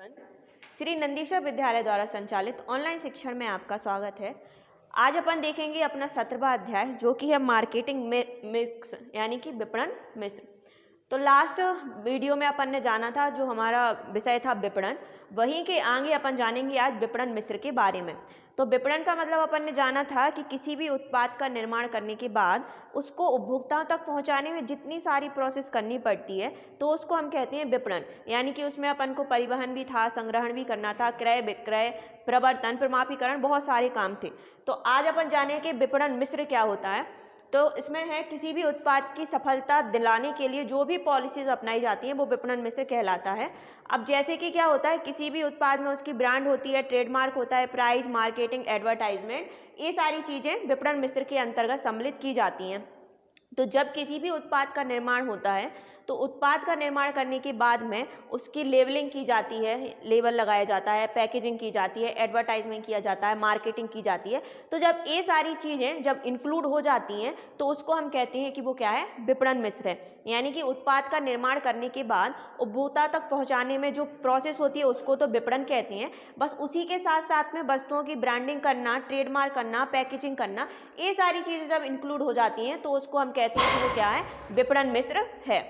श्री नंदीश्वर विद्यालय द्वारा संचालित ऑनलाइन शिक्षण में आपका स्वागत है। आज अपन देखेंगे अपना 17वां अध्याय जो कि है मार्केटिंग मिक्स यानी कि विपणन मिश्र। तो लास्ट वीडियो में अपन ने जाना था जो हमारा विषय था विपणन, वहीं के आगे अपन जानेंगे आज विपणन मिश्र के बारे में। तो विपणन का मतलब अपन ने जाना था कि किसी भी उत्पाद का निर्माण करने के बाद उसको उपभोक्ताओं तक पहुंचाने में जितनी सारी प्रोसेस करनी पड़ती है तो उसको हम कहते हैं विपणन। यानी कि उसमें अपन को परिवहन भी था, संग्रहण भी करना था, क्रय विक्रय, प्रवर्तन, प्रमापीकरण, बहुत सारे काम थे। तो आज अपन जाने कि विपणन मिश्र क्या होता है। तो इसमें है किसी भी उत्पाद की सफलता दिलाने के लिए जो भी पॉलिसीज अपनाई जाती हैं वो विपणन मिश्र कहलाता है। अब जैसे कि क्या होता है, किसी भी उत्पाद में उसकी ब्रांड होती है, ट्रेडमार्क होता है, प्राइस, मार्केटिंग, एडवर्टाइजमेंट, ये सारी चीज़ें विपणन मिश्र के अंतर्गत सम्मिलित की जाती हैं। तो जब किसी भी उत्पाद का निर्माण होता है तो उत्पाद का निर्माण करने के बाद में उसकी लेबलिंग की जाती है, लेबल लगाया जाता है, पैकेजिंग की जाती है, एडवर्टाइजमेंट किया जाता है, मार्केटिंग की जाती है। तो जब ये सारी चीज़ें जब इंक्लूड हो जाती हैं तो उसको हम कहते हैं कि वो क्या है, विपणन मिश्र है। यानी कि उत्पाद का निर्माण करने के बाद उपभोक्ता तक पहुँचाने में जो प्रोसेस होती है उसको तो विपणन कहते हैं। बस उसी के साथ साथ में वस्तुओं की ब्रांडिंग करना, ट्रेडमार्क करना, पैकेजिंग करना, ये सारी चीज़ें जब इंक्लूड हो जाती हैं तो उसको हम कहते हैं कि वो क्या है, विपणन मिश्र है।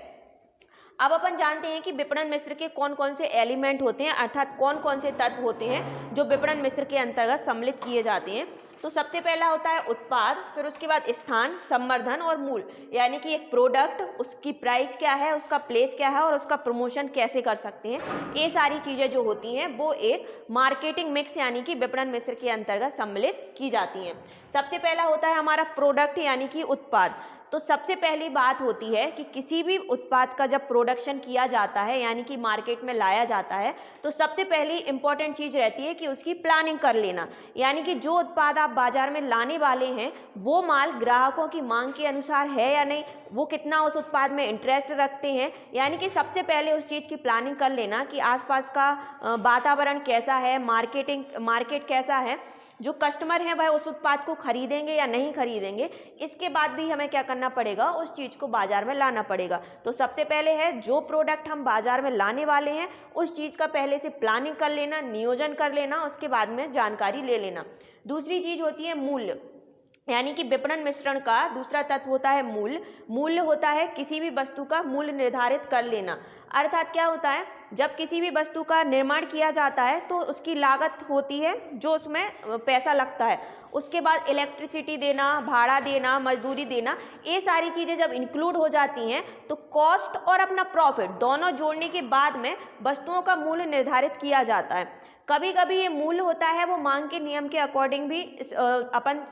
अब अपन जानते हैं कि विपणन मिश्र के कौन कौन से एलिमेंट होते हैं, अर्थात कौन कौन से तत्व होते हैं जो विपणन मिश्र के अंतर्गत सम्मिलित किए जाते हैं। तो सबसे पहला होता है उत्पाद, फिर उसके बाद स्थान, संवर्धन और मूल। यानी कि एक प्रोडक्ट, उसकी प्राइस क्या है, उसका प्लेस क्या है और उसका प्रमोशन कैसे कर सकते हैं, ये सारी चीज़ें जो होती हैं वो एक मार्केटिंग मिक्स यानी कि विपणन मिश्र के अंतर्गत सम्मिलित की जाती हैं। सबसे पहला होता है हमारा प्रोडक्ट यानी कि उत्पाद। तो सबसे पहली बात होती है कि किसी भी उत्पाद का जब प्रोडक्शन किया जाता है यानी कि मार्केट में लाया जाता है तो सबसे पहली इंपॉर्टेंट चीज़ रहती है कि उसकी प्लानिंग कर लेना। यानी कि जो उत्पाद आप बाजार में लाने वाले हैं वो माल ग्राहकों की मांग के अनुसार है या नहीं, वो कितना उस उत्पाद में इंटरेस्ट रखते हैं। यानी कि सबसे पहले उस चीज़ की प्लानिंग कर लेना कि आसपास का वातावरण कैसा है, मार्केट कैसा है, जो कस्टमर हैं वह उस उत्पाद को खरीदेंगे या नहीं खरीदेंगे, इसके बाद भी हमें क्या करना पड़ेगा, उस चीज़ को बाजार में लाना पड़ेगा। तो सबसे पहले है जो प्रोडक्ट हम बाजार में लाने वाले हैं उस चीज़ का पहले से प्लानिंग कर लेना, नियोजन कर लेना, उसके बाद में जानकारी ले लेना। दूसरी चीज़ होती है मूल्य। यानी कि विपणन मिश्रण का दूसरा तत्व होता है मूल्य। मूल्य होता है किसी भी वस्तु का मूल्य निर्धारित कर लेना। अर्थात क्या होता है, जब किसी भी वस्तु का निर्माण किया जाता है तो उसकी लागत होती है जो उसमें पैसा लगता है, उसके बाद इलेक्ट्रिसिटी देना, भाड़ा देना, मजदूरी देना, ये सारी चीज़ें जब इंक्लूड हो जाती हैं तो कॉस्ट और अपना प्रॉफिट दोनों जोड़ने के बाद में वस्तुओं का मूल्य निर्धारित किया जाता है। कभी कभी ये मूल्य होता है वो मांग के नियम के अकॉर्डिंग भी अपन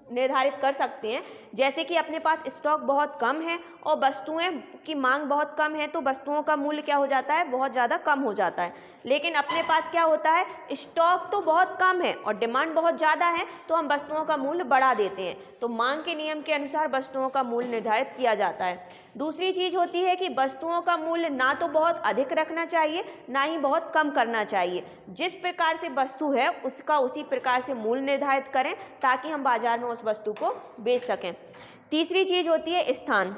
निर्धारित कर सकते हैं। जैसे कि अपने पास स्टॉक बहुत कम है और वस्तुएं की मांग बहुत कम है तो वस्तुओं का मूल्य क्या हो जाता है, बहुत ज़्यादा कम हो जाता है। लेकिन अपने पास क्या होता है, स्टॉक तो बहुत कम है और डिमांड बहुत ज़्यादा है तो हम वस्तुओं का मूल्य बढ़ा देते हैं। तो मांग के नियम के अनुसार वस्तुओं का मूल्य निर्धारित किया जाता है। दूसरी चीज़ होती है कि वस्तुओं का मूल्य ना तो बहुत अधिक रखना चाहिए ना ही बहुत कम करना चाहिए। जिस प्रकार से वस्तु है उसका उसी प्रकार से मूल्य निर्धारित करें ताकि हम बाजार में उस वस्तु को बेच सकें। तीसरी चीज़ होती है स्थान।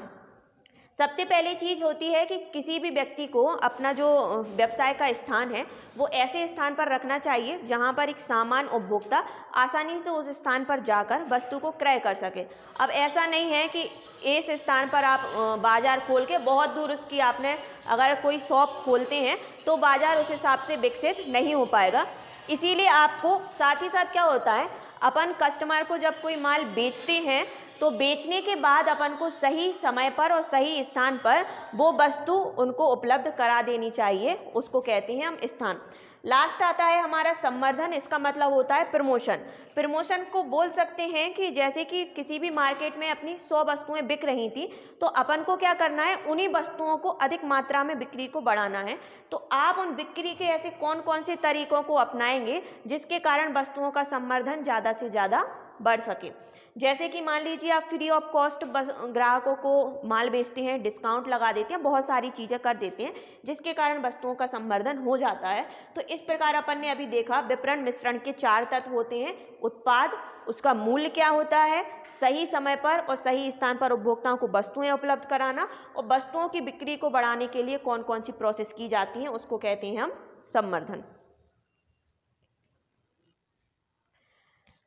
सबसे पहली चीज़ होती है कि किसी भी व्यक्ति को अपना जो व्यवसाय का स्थान है वो ऐसे स्थान पर रखना चाहिए जहां पर एक सामान्य उपभोक्ता आसानी से उस स्थान पर जाकर वस्तु को क्रय कर सके। अब ऐसा नहीं है कि इस स्थान पर आप बाजार खोल के बहुत दूर उसकी आपने अगर कोई शॉप खोलते हैं तो बाजार उस हिसाब से विकसित नहीं हो पाएगा। इसीलिए आपको साथ ही साथ क्या होता है, अपन कस्टमर को जब कोई माल बेचते हैं तो बेचने के बाद अपन को सही समय पर और सही स्थान पर वो वस्तु उनको उपलब्ध करा देनी चाहिए, उसको कहते हैं हम स्थान। लास्ट आता है हमारा संवर्धन। इसका मतलब होता है प्रमोशन। प्रमोशन को बोल सकते हैं कि जैसे कि किसी भी मार्केट में अपनी 100 वस्तुएं बिक रही थी तो अपन को क्या करना है, उन्हीं वस्तुओं को अधिक मात्रा में बिक्री को बढ़ाना है। तो आप उन बिक्री के ऐसे कौन कौन से तरीकों को अपनाएंगे जिसके कारण वस्तुओं का संवर्धन ज़्यादा से ज़्यादा बढ़ सके। जैसे कि मान लीजिए आप फ्री ऑफ कॉस्ट ग्राहकों को माल बेचते हैं, डिस्काउंट लगा देते हैं, बहुत सारी चीज़ें कर देते हैं जिसके कारण वस्तुओं का संवर्धन हो जाता है। तो इस प्रकार अपन ने अभी देखा विपणन मिश्रण के 4 तत्व होते हैं। उत्पाद, उसका मूल्य क्या होता है, सही समय पर और सही स्थान पर उपभोक्ताओं को वस्तुएं उपलब्ध कराना, और वस्तुओं की बिक्री को बढ़ाने के लिए कौन कौन सी प्रोसेस की जाती हैं उसको कहते हैं हम संवर्धन।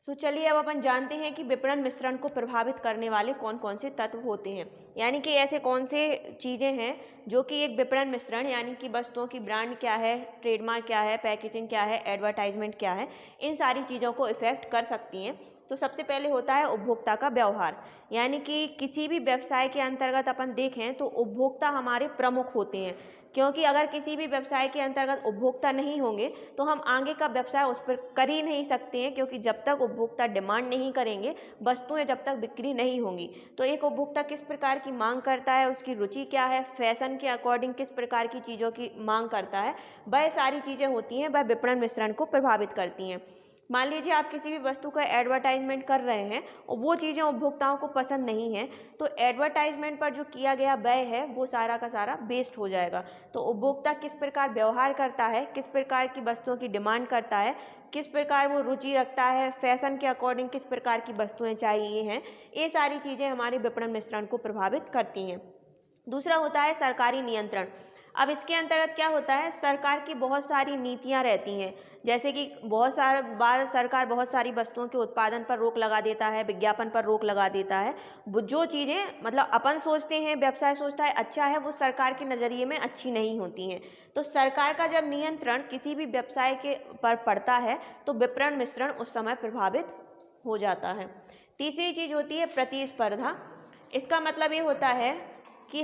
चलिए अब अपन जानते हैं कि विपणन मिश्रण को प्रभावित करने वाले कौन कौन से तत्व होते हैं, यानी कि ऐसे कौन से चीज़ें हैं जो कि एक विपणन मिश्रण यानी कि वस्तुओं की ब्रांड क्या है, ट्रेडमार्क क्या है, पैकेजिंग क्या है, एडवर्टाइजमेंट क्या है, इन सारी चीज़ों को इफेक्ट कर सकती हैं। तो सबसे पहले होता है उपभोक्ता का व्यवहार, यानी कि किसी भी व्यवसाय के अंतर्गत अपन देखें तो उपभोक्ता हमारे प्रमुख होते हैं, क्योंकि अगर किसी भी व्यवसाय के अंतर्गत उपभोक्ता नहीं होंगे तो हम आगे का व्यवसाय उस पर कर ही नहीं सकते हैं, क्योंकि जब तक उपभोक्ता डिमांड नहीं करेंगे, वस्तुएं जब तक बिक्री नहीं होंगी। तो एक उपभोक्ता किस प्रकार की मांग करता है, उसकी रुचि क्या है, फैशन के अकॉर्डिंग किस प्रकार की चीज़ों की मांग करता है, वह सारी चीज़ें होती हैं वह विपणन मिश्रण को प्रभावित करती हैं। मान लीजिए आप किसी भी वस्तु का एडवर्टाइजमेंट कर रहे हैं और वो चीज़ें उपभोक्ताओं को पसंद नहीं हैं, तो एडवर्टाइजमेंट पर जो किया गया व्यय है वो सारा का सारा वेस्ट हो जाएगा। तो उपभोक्ता किस प्रकार व्यवहार करता है, किस प्रकार की वस्तुओं की डिमांड करता है, किस प्रकार वो रुचि रखता है, फैशन के अकॉर्डिंग किस प्रकार की वस्तुएं चाहिए हैं, ये सारी चीज़ें हमारे विपणन मिश्रण को प्रभावित करती हैं। दूसरा होता है सरकारी नियंत्रण। अब इसके अंतर्गत क्या होता है, सरकार की बहुत सारी नीतियां रहती हैं, जैसे कि बहुत सारे बार सरकार बहुत सारी वस्तुओं के उत्पादन पर रोक लगा देता है, विज्ञापन पर रोक लगा देता है। वो जो चीज़ें मतलब अपन सोचते हैं, व्यवसाय सोचता है अच्छा है, वो सरकार के नज़रिए में अच्छी नहीं होती हैं। तो सरकार का जब नियंत्रण किसी भी व्यवसाय के पर पड़ता है तो विपणन मिश्रण उस समय प्रभावित हो जाता है। तीसरी चीज़ होती है प्रतिस्पर्धा। इसका मतलब ये होता है कि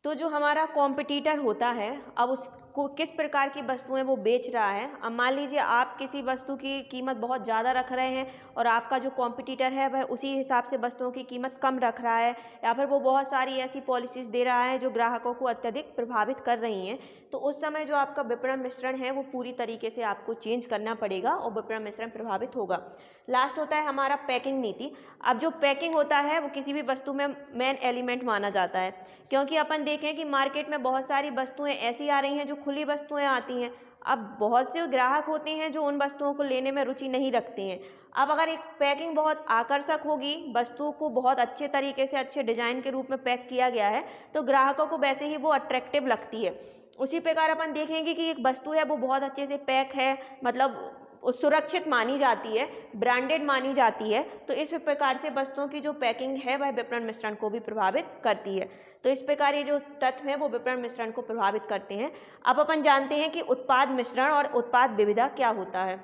जो हमारा कॉम्पिटिटर होता है, अब उसको किस प्रकार की वस्तुएं वो बेच रहा है। अब मान लीजिए आप किसी वस्तु की कीमत बहुत ज़्यादा रख रहे हैं और आपका जो कॉम्पिटिटर है वह उसी हिसाब से वस्तुओं की कीमत कम रख रहा है, या फिर वो बहुत सारी ऐसी पॉलिसीज़ दे रहा है जो ग्राहकों को अत्यधिक प्रभावित कर रही हैं, तो उस समय जो आपका विपणन मिश्रण है वो पूरी तरीके से आपको चेंज करना पड़ेगा और विपणन मिश्रण प्रभावित होगा। लास्ट होता है हमारा पैकिंग नीति। अब जो पैकिंग होता है वो किसी भी वस्तु में मेन एलिमेंट माना जाता है, क्योंकि अपन देखें कि मार्केट में बहुत सारी वस्तुएं ऐसी आ रही हैं जो खुली वस्तुएं आती हैं। अब बहुत से ग्राहक होते हैं जो उन वस्तुओं को लेने में रुचि नहीं रखते हैं। अब अगर एक पैकिंग बहुत आकर्षक होगी, वस्तु को बहुत अच्छे तरीके से अच्छे डिजाइन के रूप में पैक किया गया है, तो ग्राहकों को वैसे ही वो अट्रैक्टिव लगती है। उसी प्रकार अपन देखेंगे कि एक वस्तु है वो बहुत अच्छे से पैक है, मतलब सुरक्षित मानी जाती है, ब्रांडेड मानी जाती है, तो इस प्रकार से वस्तुओं की जो पैकिंग है वह विपणन मिश्रण को भी प्रभावित करती है। तो इस प्रकार ये जो तत्व हैं वो विपणन मिश्रण को प्रभावित करते हैं। अब अपन जानते हैं कि उत्पाद मिश्रण और उत्पाद विविधता क्या होता है।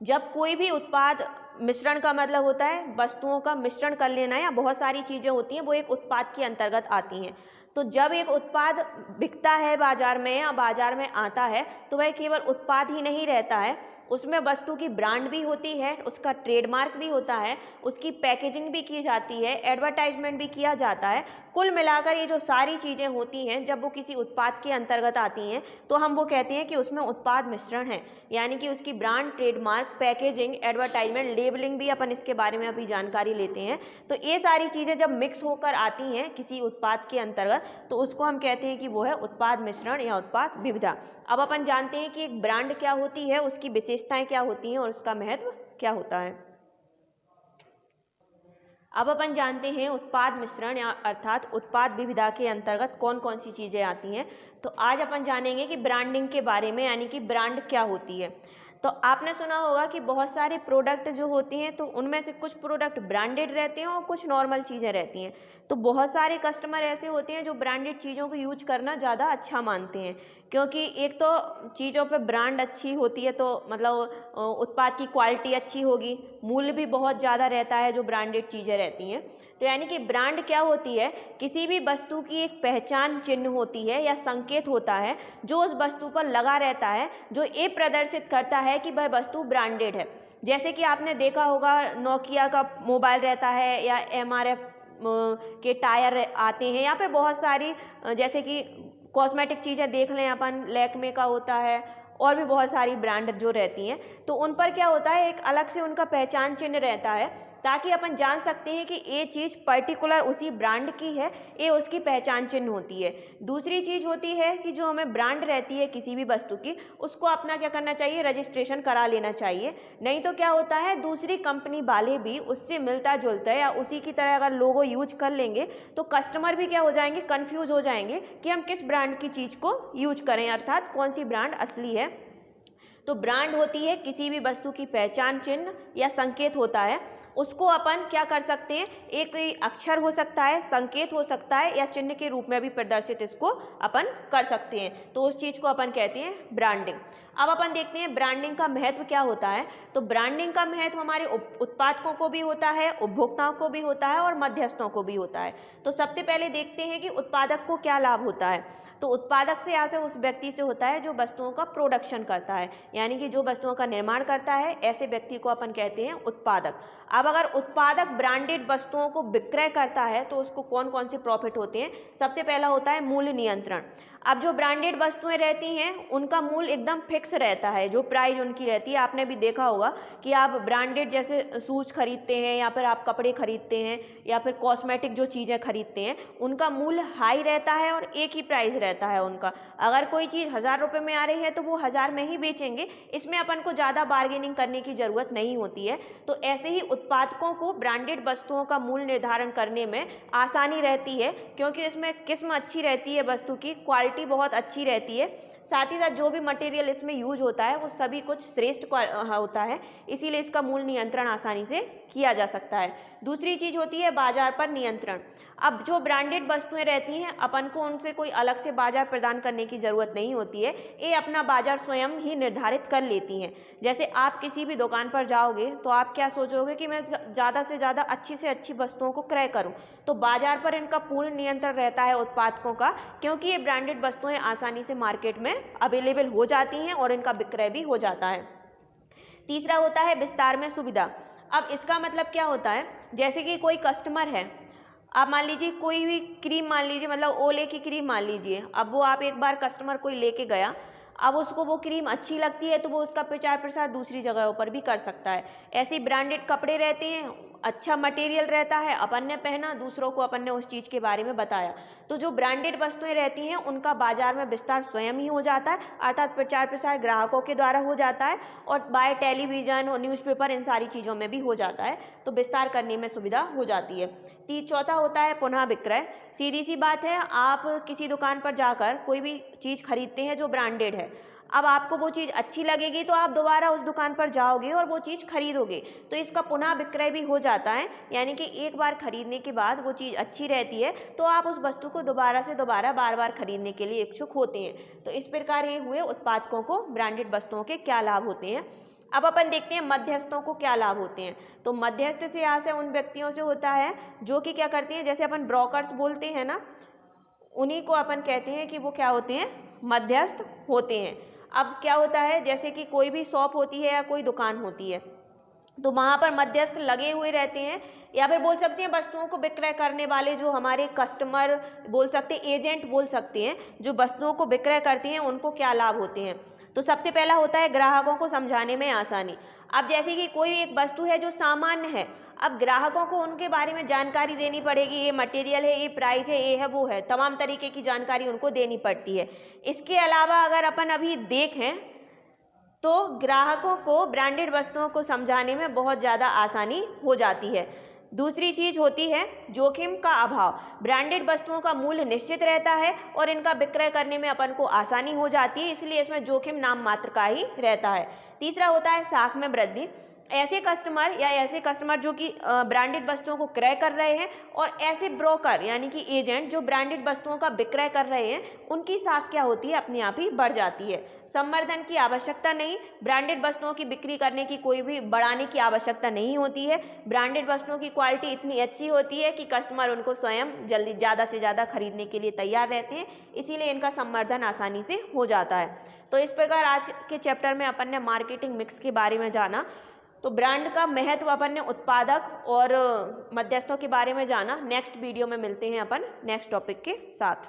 जब कोई भी उत्पाद मिश्रण का मतलब होता है वस्तुओं का मिश्रण कर लेना, या बहुत सारी चीज़ें होती हैं वो एक उत्पाद के अंतर्गत आती हैं। तो जब एक उत्पाद बिकता है बाजार में या बाजार में आता है तो वह केवल उत्पाद ही नहीं रहता है, उसमें वस्तु की ब्रांड भी होती है, उसका ट्रेडमार्क भी होता है, उसकी पैकेजिंग भी की जाती है, एडवर्टाइजमेंट भी किया जाता है। कुल मिलाकर ये जो सारी चीज़ें होती हैं जब वो किसी उत्पाद के अंतर्गत आती हैं तो हम वो कहते हैं कि उसमें उत्पाद मिश्रण है, यानी कि उसकी brand, trademark, packaging, advertisement, labelling भी अपन इसके बारे में अभी जानकारी लेते हैं। तो ये सारी चीज़ें जब मिक्स होकर आती हैं किसी उत्पाद के अंतर्गत तो उसको हम कहते हैं कि वो है उत्पाद मिश्रण या उत्पाद विविधता। अब अपन जानते हैं कि एक ब्रांड क्या होती है, उसकी विशेषताएं क्या होती हैं और उसका महत्व क्या होता है। अब अपन जानते हैं उत्पाद मिश्रण या अर्थात उत्पाद विविधता के अंतर्गत कौन कौन सी चीज़ें आती हैं। तो आज अपन जानेंगे कि ब्रांडिंग के बारे में, यानी कि ब्रांड क्या होती है। तो आपने सुना होगा कि बहुत सारे प्रोडक्ट जो होते हैं तो उनमें से कुछ प्रोडक्ट ब्रांडेड रहते हैं और कुछ नॉर्मल चीज़ें रहती हैं। तो बहुत सारे कस्टमर ऐसे होते हैं जो ब्रांडेड चीज़ों को यूज करना ज़्यादा अच्छा मानते हैं, क्योंकि एक तो चीज़ों पे ब्रांड अच्छी होती है तो मतलब उत्पाद की क्वालिटी अच्छी होगी, मूल्य भी बहुत ज़्यादा रहता है जो ब्रांडेड चीज़ें रहती हैं। तो यानी कि ब्रांड क्या होती है, किसी भी वस्तु की एक पहचान चिन्ह होती है या संकेत होता है जो उस वस्तु पर लगा रहता है, जो ये प्रदर्शित करता है कि वह वस्तु ब्रांडेड है। जैसे कि आपने देखा होगा नोकिया का मोबाइल रहता है या MRF के टायर आते हैं, या फिर बहुत सारी जैसे कि कॉस्मेटिक चीज़ें देख लें अपन, लैक्मे का होता है और भी बहुत सारी ब्रांड जो रहती हैं, तो उन पर क्या होता है एक अलग से उनका पहचान चिन्ह रहता है, ताकि अपन जान सकते हैं कि ये चीज़ पर्टिकुलर उसी ब्रांड की है, ये उसकी पहचान चिन्ह होती है। दूसरी चीज़ होती है कि जो हमें ब्रांड रहती है किसी भी वस्तु की, उसको अपना क्या करना चाहिए, रजिस्ट्रेशन करा लेना चाहिए। नहीं तो क्या होता है दूसरी कंपनी वाले भी उससे मिलता जुलता है या उसी की तरह अगर लोगो यूज कर लेंगे तो कस्टमर भी क्या हो जाएंगे, कन्फ्यूज हो जाएंगे कि हम किस ब्रांड की चीज़ को यूज करें, अर्थात कौन सी ब्रांड असली है। तो ब्रांड होती है किसी भी वस्तु की पहचान चिन्ह या संकेत होता है, उसको अपन क्या कर सकते हैं, एक अक्षर हो सकता है, संकेत हो सकता है, या चिन्ह के रूप में भी प्रदर्शित इसको अपन कर सकते हैं। तो उस चीज़ को अपन कहते हैं ब्रांडिंग। अब अपन देखते हैं ब्रांडिंग का महत्व क्या होता है। तो ब्रांडिंग का महत्व हमारे उत्पादकों को भी होता है, उपभोक्ताओं को भी होता है और मध्यस्थों को भी होता है। तो सबसे पहले देखते हैं कि उत्पादक को क्या लाभ होता है। तो उत्पादक से यहाँ से उस व्यक्ति से होता है जो वस्तुओं का प्रोडक्शन करता है, यानी कि जो वस्तुओं का निर्माण करता है, ऐसे व्यक्ति को अपन कहते हैं उत्पादक। अब अगर उत्पादक ब्रांडेड वस्तुओं को विक्रय करता है तो उसको कौन कौन से प्रॉफिट होते हैं। सबसे पहला होता है मूल्य नियंत्रण। अब जो ब्रांडेड वस्तुएं रहती हैं उनका मूल्य एकदम फिक्स रहता है, जो प्राइस उनकी रहती है। आपने भी देखा होगा कि आप ब्रांडेड जैसे शूज खरीदते हैं या फिर आप कपड़े खरीदते हैं या फिर कॉस्मेटिक जो चीज़ें खरीदते हैं, उनका मूल्य हाई रहता है और एक ही प्राइस रहता है उनका। अगर कोई चीज़ 1000 रुपये में आ रही है तो वो 1000 में ही बेचेंगे, इसमें अपन को ज़्यादा बार्गेनिंग करने की ज़रूरत नहीं होती है। तो ऐसे ही उत्पादकों को ब्रांडेड वस्तुओं का मूल्य निर्धारण करने में आसानी रहती है, क्योंकि इसमें किस्म अच्छी रहती है, वस्तु की क्वालिटी बहुत अच्छी रहती है, साथ ही साथ जो भी मटेरियल इसमें यूज होता है वो सभी कुछ श्रेष्ठ होता है, इसीलिए इसका मूल्य नियंत्रण आसानी से किया जा सकता है। दूसरी चीज़ होती है बाजार पर नियंत्रण। अब जो ब्रांडेड वस्तुएं रहती हैं अपन को उनसे कोई अलग से बाजार प्रदान करने की ज़रूरत नहीं होती है, ये अपना बाजार स्वयं ही निर्धारित कर लेती हैं। जैसे आप किसी भी दुकान पर जाओगे तो आप क्या सोचोगे कि मैं ज़्यादा से ज़्यादा अच्छी से अच्छी वस्तुओं को क्रय करूं, तो बाजार पर इनका पूर्ण नियंत्रण रहता है उत्पादकों का, क्योंकि ये ब्रांडेड वस्तुएं आसानी से मार्केट में अवेलेबल हो जाती हैं और इनका विक्रय भी हो जाता है। तीसरा होता है विस्तार में सुविधा। अब इसका मतलब क्या होता है, जैसे कि कोई कस्टमर है, आप मान लीजिए कोई भी क्रीम मान लीजिए, मतलब ओले की क्रीम मान लीजिए, अब वो आप एक बार कस्टमर कोई लेके गया, अब उसको वो क्रीम अच्छी लगती है तो वो उसका प्रचार प्रसार दूसरी जगहों पर भी कर सकता है। ऐसे ही ब्रांडेड कपड़े रहते हैं, अच्छा मटेरियल रहता है, अपन ने पहना, दूसरों को अपन ने उस चीज़ के बारे में बताया। तो जो ब्रांडेड वस्तुएं रहती हैं उनका बाजार में विस्तार स्वयं ही हो जाता है, अर्थात प्रचार प्रसार ग्राहकों के द्वारा हो जाता है और बाय टेलीविज़न और न्यूज़पेपर इन सारी चीज़ों में भी हो जाता है, तो विस्तार करने में सुविधा हो जाती है। चौथा होता है पुनः विक्रय। सीधी सी बात है, आप किसी दुकान पर जाकर कोई भी चीज़ खरीदते हैं जो ब्रांडेड है, अब आपको वो चीज़ अच्छी लगेगी तो आप दोबारा उस दुकान पर जाओगे और वो चीज़ खरीदोगे, तो इसका पुनः विक्रय भी हो जाता है, यानी कि एक बार खरीदने के बाद वो चीज़ अच्छी रहती है तो आप उस वस्तु को दोबारा से दोबारा बार बार खरीदने के लिए इच्छुक होते हैं। तो इस प्रकार ये हुए उत्पादकों को ब्रांडेड वस्तुओं के क्या लाभ होते हैं। अब अपन देखते हैं मध्यस्थों को क्या लाभ होते हैं। तो मध्यस्थ से यहाँ से उन व्यक्तियों से होता है जो कि क्या करते हैं, जैसे अपन ब्रोकर्स बोलते हैं ना, उन्हीं को अपन कहते हैं कि वो क्या होते हैं, मध्यस्थ होते हैं। अब क्या होता है, जैसे कि कोई भी शॉप होती है या कोई दुकान होती है तो वहाँ पर मध्यस्थ लगे हुए रहते हैं, या फिर बोल सकते हैं वस्तुओं को विक्रय करने वाले जो हमारे कस्टमर बोल सकते हैं, एजेंट बोल सकते हैं, जो वस्तुओं को विक्रय करते हैं उनको क्या लाभ होते हैं। तो सबसे पहला होता है ग्राहकों को समझाने में आसानी। अब जैसे कि कोई एक वस्तु है जो सामान्य है, अब ग्राहकों को उनके बारे में जानकारी देनी पड़ेगी, ये मटेरियल है, ये प्राइस है, ये है, वो है, तमाम तरीके की जानकारी उनको देनी पड़ती है। इसके अलावा अगर अपन अभी देखें तो ग्राहकों को ब्रांडेड वस्तुओं को समझाने में बहुत ज़्यादा आसानी हो जाती है। दूसरी चीज़ होती है जोखिम का अभाव। ब्रांडेड वस्तुओं का मूल्य निश्चित रहता है और इनका विक्रय करने में अपन को आसानी हो जाती है, इसलिए इसमें जोखिम नाम मात्र का ही रहता है। तीसरा होता है साख में वृद्धि। ऐसे कस्टमर जो कि ब्रांडेड वस्तुओं को क्रय कर रहे हैं और ऐसे ब्रोकर यानी कि एजेंट जो ब्रांडेड वस्तुओं का विक्रय कर रहे हैं, उनकी साख क्या होती है, अपने आप ही बढ़ जाती है। संवर्धन की आवश्यकता नहीं, ब्रांडेड वस्तुओं की बिक्री करने की कोई भी बढ़ाने की आवश्यकता नहीं होती है। ब्रांडेड वस्तुओं की क्वालिटी इतनी अच्छी होती है कि कस्टमर उनको स्वयं जल्दी ज़्यादा से ज़्यादा खरीदने के लिए तैयार रहते हैं, इसीलिए इनका संवर्धन आसानी से हो जाता है। तो इस प्रकार आज के चैप्टर में अपन ने मार्केटिंग मिक्स के बारे में जाना। तो ब्रांड का महत्व अपन ने उत्पादक और मध्यस्थों के बारे में जाना। नेक्स्ट वीडियो में मिलते हैं अपन नेक्स्ट टॉपिक के साथ।